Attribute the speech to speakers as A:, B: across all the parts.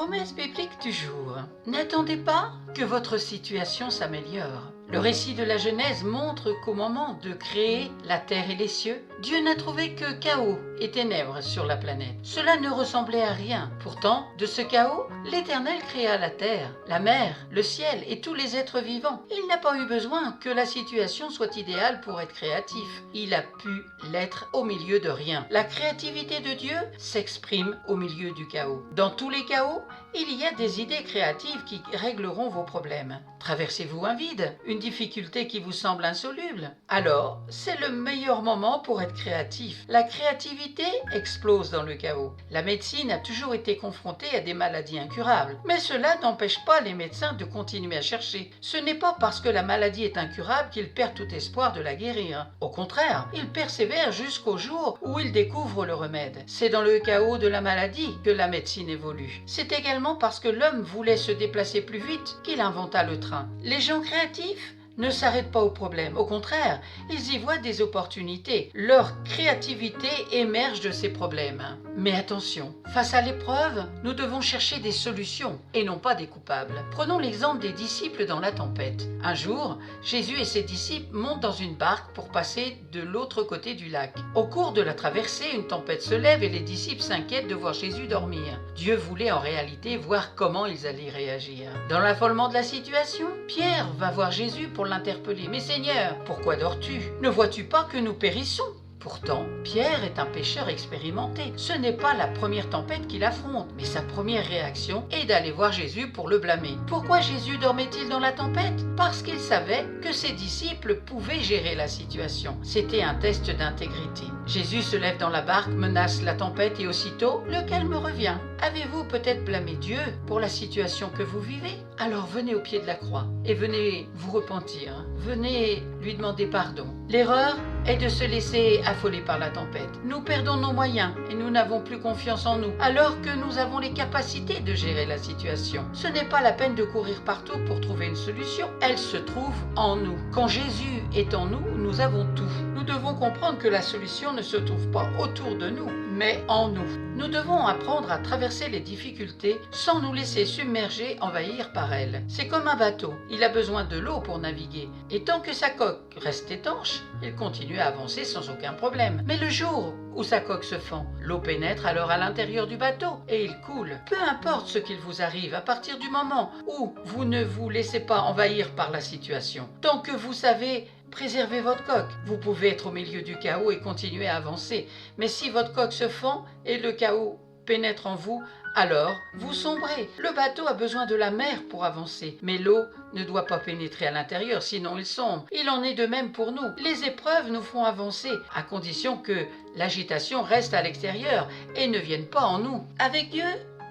A: Promesse biblique du jour. N'attendez pas que votre situation s'améliore. Le récit de la Genèse montre qu'au moment de créer la terre et les cieux, Dieu n'a trouvé que chaos et ténèbres sur la planète. Cela ne ressemblait à rien. Pourtant, de ce chaos, l'Éternel créa la terre, la mer, le ciel et tous les êtres vivants. Il n'a pas eu besoin que la situation soit idéale pour être créatif. Il a pu l'être au milieu de rien. La créativité de Dieu s'exprime au milieu du chaos. Dans tous les chaos, il y a des idées créatives qui régleront vos problèmes. Traversez-vous un vide, une difficulté qui vous semble insoluble? Alors, c'est le meilleur moment pour être créatif. La créativité explose dans le chaos. La médecine a toujours été confrontée à des maladies incurables. Mais cela n'empêche pas les médecins de continuer à chercher. Ce n'est pas parce que la maladie est incurable qu'ils perdent tout espoir de la guérir. Au contraire, ils persévèrent jusqu'au jour où ils découvrent le remède. C'est dans le chaos de la maladie que la médecine évolue. C'est également parce que l'homme voulait se déplacer plus vite qu'il inventa le train. Les gens créatifs ne s'arrêtent pas aux problèmes. Au contraire, ils y voient des opportunités. Leur créativité émerge de ces problèmes. Mais attention, face à l'épreuve, nous devons chercher des solutions et non pas des coupables. Prenons l'exemple des disciples dans la tempête. Un jour, Jésus et ses disciples montent dans une barque pour passer de l'autre côté du lac. Au cours de la traversée, une tempête se lève et les disciples s'inquiètent de voir Jésus dormir. Dieu voulait en réalité voir comment ils allaient réagir. Dans l'affolement de la situation, Pierre va voir Jésus pour l'interpeller. « Mais Seigneur, pourquoi dors-tu? Ne vois-tu pas que nous périssons ?» Pourtant, Pierre est un pêcheur expérimenté. Ce n'est pas la première tempête qu'il affronte, mais sa première réaction est d'aller voir Jésus pour le blâmer. Pourquoi Jésus dormait-il dans la tempête? Parce qu'il savait que ses disciples pouvaient gérer la situation. C'était un test d'intégrité. Jésus se lève dans la barque, menace la tempête et aussitôt, le calme revient. Avez-vous peut-être blâmé Dieu pour la situation que vous vivez? Alors venez au pied de la croix et venez vous repentir. Venez lui demander pardon. L'erreur est de se laisser affoler par la tempête. Nous perdons nos moyens et nous n'avons plus confiance en nous, alors que nous avons les capacités de gérer la situation. Ce n'est pas la peine de courir partout pour trouver une solution. Elle se trouve en nous. Quand Jésus est en nous, nous avons tout. Nous devons comprendre que la solution ne se trouve pas autour de nous, mais en nous. Nous devons apprendre à traverser les difficultés sans nous laisser submerger, envahir par elles. C'est comme un bateau. Il a besoin de l'eau pour naviguer. Et tant que sa coque reste étanche, il continue à avancer sans aucun problème. Mais le jour où sa coque se fend, l'eau pénètre alors à l'intérieur du bateau et il coule. Peu importe ce qu'il vous arrive, à partir du moment où vous ne vous laissez pas envahir par la situation, tant que vous savez préservez votre coque. Vous pouvez être au milieu du chaos et continuer à avancer. Mais si votre coque se fend et le chaos pénètre en vous, alors vous sombrez. Le bateau a besoin de la mer pour avancer, mais l'eau ne doit pas pénétrer à l'intérieur, sinon il sombre. Il en est de même pour nous. Les épreuves nous font avancer, à condition que l'agitation reste à l'extérieur et ne vienne pas en nous. Avec Dieu,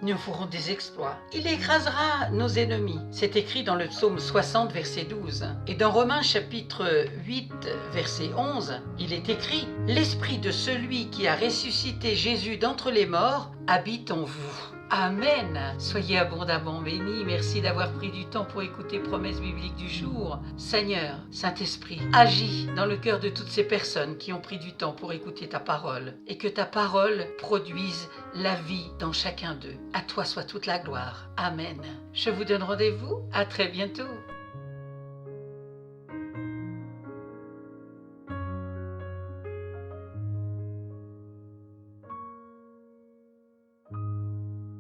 A: nous ferons des exploits. Il écrasera nos ennemis. C'est écrit dans le psaume 60, verset 12. Et dans Romains chapitre 8, verset 11, il est écrit « L'esprit de celui qui a ressuscité Jésus d'entre les morts habite en vous. » Amen. Soyez abondamment bénis. Merci d'avoir pris du temps pour écouter Promesse biblique du jour. Seigneur, Saint-Esprit, agis dans le cœur de toutes ces personnes qui ont pris du temps pour écouter ta parole et que ta parole produise la vie dans chacun d'eux. À toi soit toute la gloire. Amen. Je vous donne rendez-vous. À très bientôt.